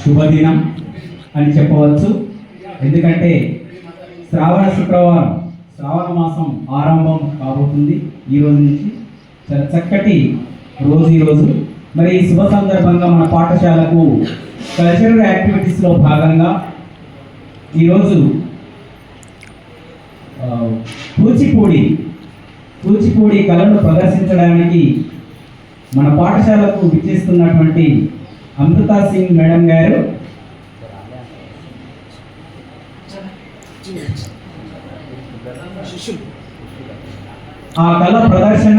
శుభదినం అని చెప్పవచ్చు. ఎందుకంటే శ్రావణ శుక్రవారం, శ్రావణ మాసం ఆరంభం కాబోతుంది ఈ రోజు నుంచి. చాలా చక్కటి రోజు ఈరోజు. మరి ఈ శుభ సందర్భంగా మన పాఠశాలకు కల్చరల్ యాక్టివిటీస్లో భాగంగా ఈరోజు కూచిపూడి కళను ప్రదర్శించడానికి మన పాఠశాలకు విచ్చేస్తున్నటువంటి అమృతా సింగ్ మేడం గారు ఆ కళ ప్రదర్శన,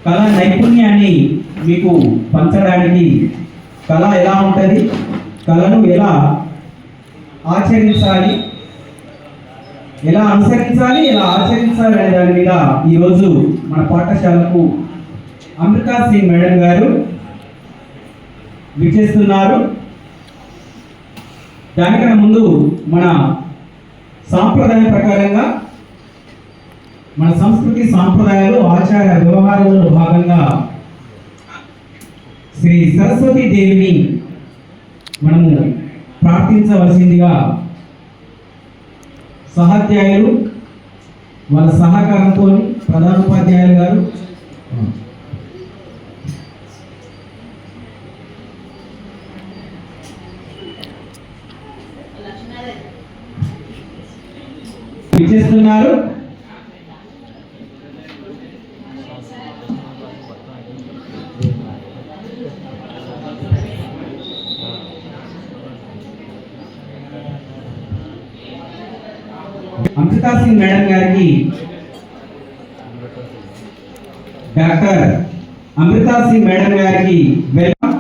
కళ నైపుణ్యాన్ని మీకు పంచడానికి, కళ ఎలా ఉంటుంది, కళను ఎలా ఆచరించాలి, ఎలా అనుసరించాలి, ఎలా ఆచరించాలి అనే దాని మీద ఈరోజు మన పాఠశాలకు అమృతా సింగ్ మేడం గారు విచ్చేస్తున్నారు. దానికన్నా ముందు మన సాంప్రదాయం ప్రకారంగా, మన సంస్కృతి సాంప్రదాయాలు ఆచార వ్యవహారాలలో భాగంగా శ్రీ సరస్వతి దేవిని మనము ప్రార్థించవలసిందిగా సహాధ్యాయులు వాళ్ళ సహకారంతో ప్రధానోపాధ్యాయులు గారు విచ్చేస్తున్నారు. అమృతా సింగ్ మేడం గారికి డాక్టర్ అమృతా సింగ్ మేడం గారికి వెల్కమ్.